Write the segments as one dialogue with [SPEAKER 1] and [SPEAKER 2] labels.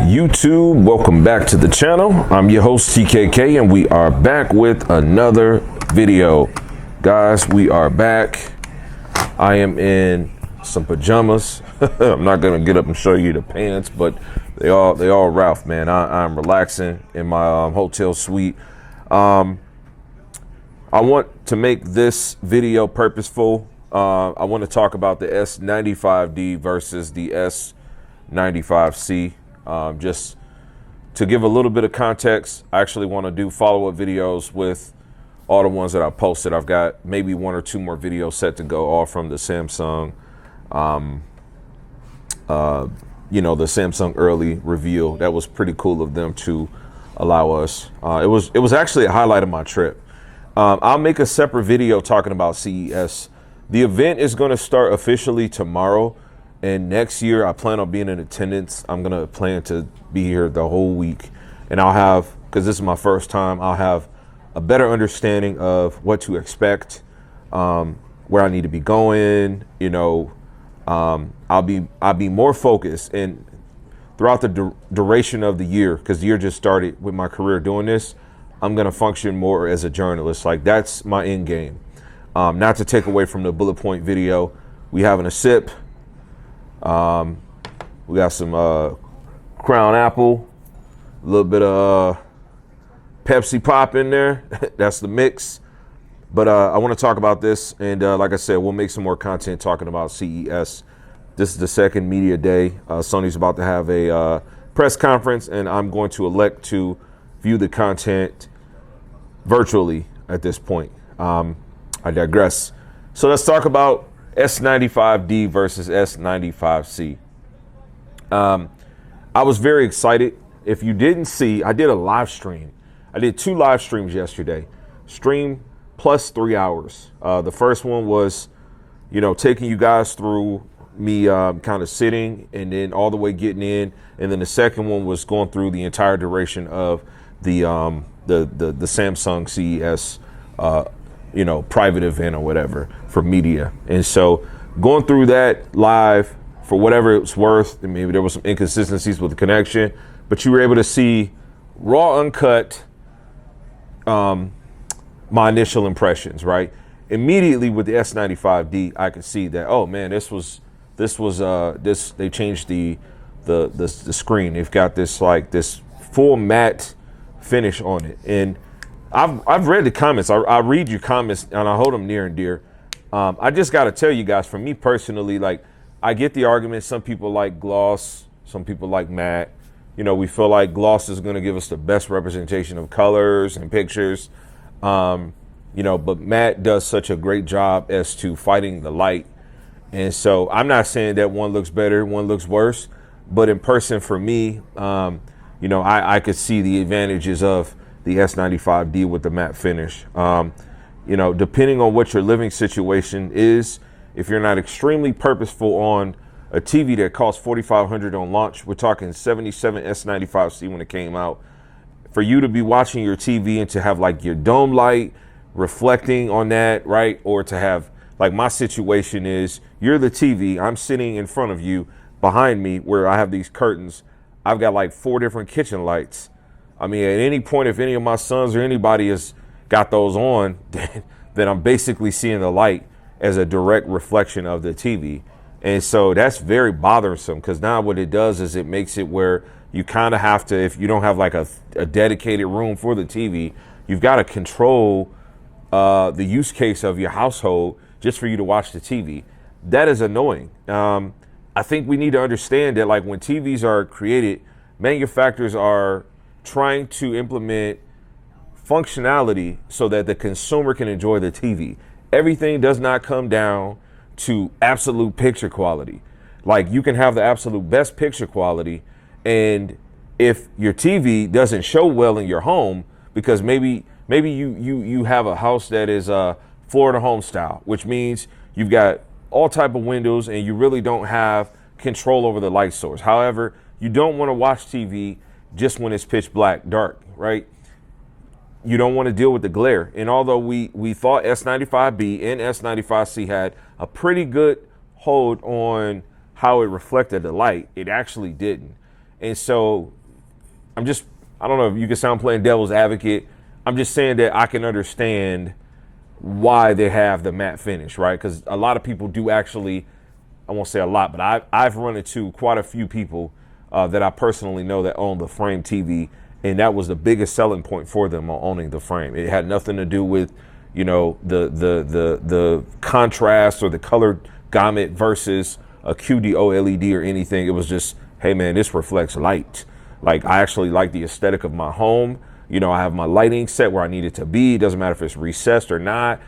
[SPEAKER 1] YouTube, welcome back to the channel. I'm your host TKK and we are back with another video. Guys, we are back. I am in some pajamas. I'm not gonna get up and show you the pants, but they all Ralph, man. I'm relaxing in my hotel suite. I want to make this video purposeful. I want to talk about the S95D versus the S95C. Just to give a little bit of context, I actually want to do follow-up videos with all the ones that I posted. I've got maybe one or two more videos set to go, all from the Samsung, the Samsung early reveal. That was pretty cool of them to allow us. It was actually a highlight of my trip. I'll make a separate video talking about CES. The event is going to start officially tomorrow. And next year, I plan on being in attendance. I'm going to plan to be here the whole week. And I'll have, because this is my first time, I'll have a better understanding of what to expect, where I need to be going. I'll be more focused. And throughout the duration of the year, because the year just started with my career doing this, I'm going to function more as a journalist. Like, that's my end game. Not to take away from the bullet point video. We having a sip. We got some Crown Apple, a little bit of Pepsi Pop in there. That's the mix. But I want to talk about this, and like I said, we'll make some more content talking about CES. This is the second media day. Sony's about to have a press conference, and I'm going to elect to view the content virtually at this point. I digress. So let's talk about S95D versus S95C. I was very excited. If you didn't see, I did a live stream. I did 2 live streams yesterday. Stream plus 3 hours. The first one was, taking you guys through me kind of sitting and then all the way getting in. And then the second one was going through the entire duration of the Samsung CES private event or whatever for media. And so going through that live, for whatever it's worth, and maybe there was some inconsistencies with the connection, but you were able to see raw, uncut, my initial impressions, right? Immediately with the S95D, I could see that, oh man, they changed the screen. They've got this full matte finish on it. And I've read the comments. I read your comments and I hold them near and dear. I just got to tell you guys, for me personally, like, I get the argument. Some people like gloss, some people like matte. We feel like gloss is going to give us the best representation of colors and pictures. But matte does such a great job as to fighting the light. And so I'm not saying that one looks better, one looks worse, but in person for me, I could see the advantages of the S95D with the matte finish. Depending on what your living situation is, if you're not extremely purposeful on a TV that costs $4,500 on launch, we're talking 77 S95C when it came out, for you to be watching your TV and to have like your dome light reflecting on that, right? Or to have, like, my situation is, you're the TV, I'm sitting in front of you, behind me where I have these curtains, I've got like 4 different kitchen lights. I mean, at any point, if any of my sons or anybody has got those on, then I'm basically seeing the light as a direct reflection of the TV. And so that's very bothersome, because now what it does is it makes it where you kind of have to, if you don't have like a dedicated room for the TV, you've got to control the use case of your household just for you to watch the TV. That is annoying. I think we need to understand that, like, when TVs are created, manufacturers are trying to implement functionality so that the consumer can enjoy the TV. Everything does not come down to absolute picture quality. Like, you can have the absolute best picture quality, and if your TV doesn't show well in your home, because maybe you have a house that is Florida home style, which means you've got all type of windows and you really don't have control over the light source. However, you don't want to watch TV just when it's pitch black, dark, right? You don't want to deal with the glare. And although we thought S95B and S95C had a pretty good hold on how it reflected the light, it actually didn't. And so I don't know if you can sound playing devil's advocate. I'm just saying that I can understand why they have the matte finish, right? Because a lot of people do actually, I won't say a lot, but I've run into quite a few people that I personally know that own the frame TV, and that was the biggest selling point for them on owning the frame. It had nothing to do with, you know, the contrast or the color gamut versus a QD-OLED or anything. It was just, hey man, this reflects light. Like, I actually like the aesthetic of my home. You know, I have my lighting set where I need it to be. It doesn't matter if it's recessed or not.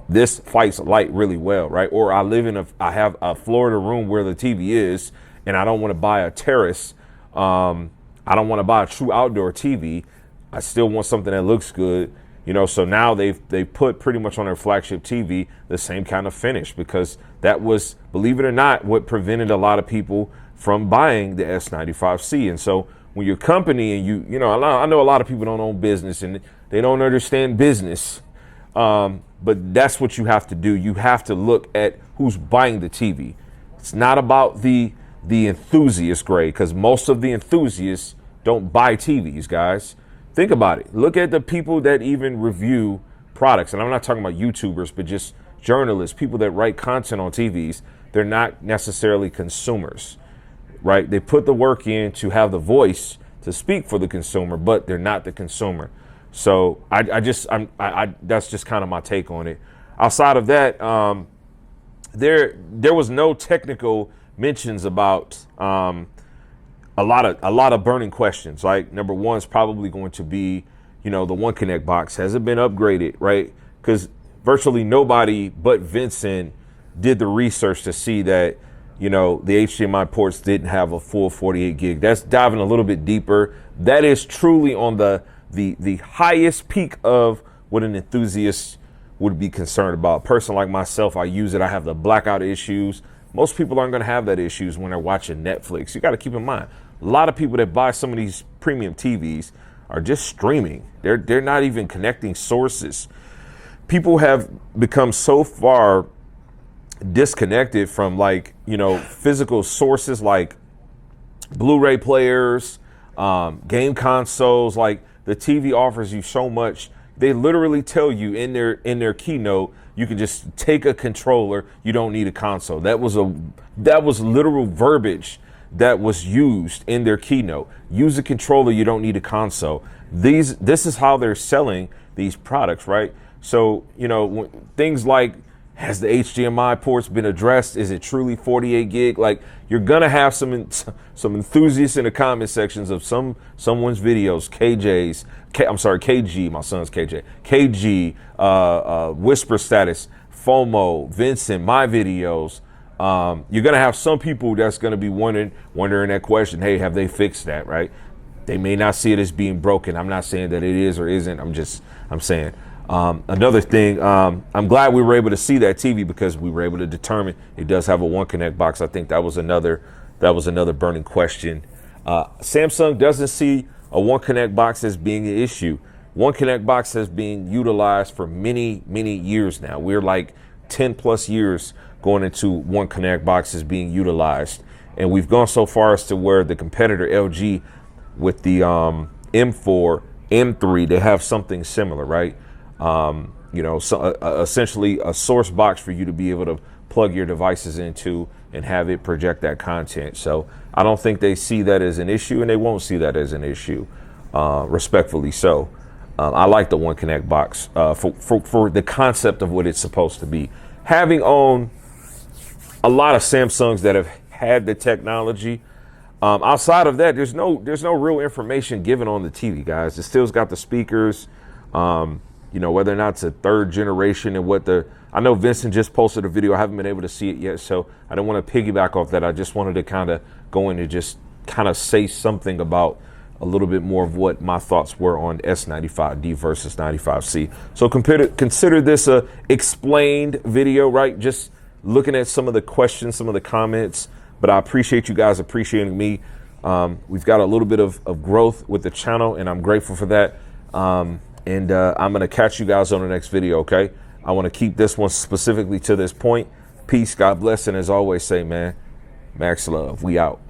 [SPEAKER 1] This fights light really well, right? Or I have a Florida room where the TV is, and I don't want to buy a terrace. I don't want to buy a true outdoor TV. I still want something that looks good, you know. So now they've put pretty much on their flagship TV the same kind of finish, because that was, believe it or not, what prevented a lot of people from buying the S95C. And so when your company and you know, I know a lot of people don't own business and they don't understand business, but that's what you have to do. You have to look at who's buying the TV. It's not about the enthusiast grade, because most of the enthusiasts don't buy TVs, guys. Think about it. Look at the people that even review products. And I'm not talking about YouTubers, but just journalists, people that write content on TVs. They're not necessarily consumers, right? They put the work in to have the voice to speak for the consumer, but they're not the consumer. So that's just kind of my take on it. Outside of that, there was no technical mentions about a lot of burning questions. Like, number one is probably going to be, you know, the One Connect box. Has it been upgraded, right? Because virtually nobody but Vincent did the research to see that, you know, the HDMI ports didn't have a full 48 gig. That's diving a little bit deeper. That is truly on the highest peak of what an enthusiast would be concerned about. A person like myself, I use it. I have the blackout issues. Most people aren't going to have that issues when they're watching Netflix. You got to keep in mind, a lot of people that buy some of these premium TVs are just streaming. They're not even connecting sources. People have become so far disconnected from, like, you know, physical sources like Blu-ray players, game consoles. Like, the TV offers you so much. They literally tell you in their keynote, you can just take a controller. You don't need a console. That was literal verbiage that was used in their keynote. Use a controller. You don't need a console. This is how they're selling these products, right? So, you know, things like, has the HDMI ports been addressed? Is it truly 48 gig? Like, you're gonna have some enthusiasts in the comment sections of someone's videos. KG, my son's KJ. KG, Whisper Status, FOMO, Vincent, my videos. You're gonna have some people that's gonna be wondering that question. Hey, have they fixed that? Right? They may not see it as being broken. I'm not saying that it is or isn't. I'm saying. Another thing, I'm glad we were able to see that TV, because we were able to determine it does have a One Connect box. I think that was another burning question. Samsung doesn't see a One Connect box as being an issue. One Connect box has been utilized for many, many years now. We're like 10 plus years going into One Connect boxes being utilized. And we've gone so far as to where the competitor LG with the M4, M3, they have something similar, right? You know, so, essentially a source box for you to be able to plug your devices into and have it project that content. So I don't think they see that as an issue, and they won't see that as an issue, respectfully so. I like the One Connect box for the concept of what it's supposed to be. Having owned a lot of Samsungs that have had the technology, outside of that, there's no real information given on the TV, guys. It still's got the speakers. You know, whether or not it's a third generation and I know Vincent just posted a video. I haven't been able to see it yet, so I don't want to piggyback off that. I just wanted to kind of go in and just kind of say something about a little bit more of what my thoughts were on S95D versus 95C. So consider this a explained video, right? Just looking at some of the questions, some of the comments, but I appreciate you guys appreciating me. We've got a little bit of growth with the channel, and I'm grateful for that. And I'm going to catch you guys on the next video, okay? I want to keep this one specifically to this point. Peace, God bless, and as always say, man, max love. We out.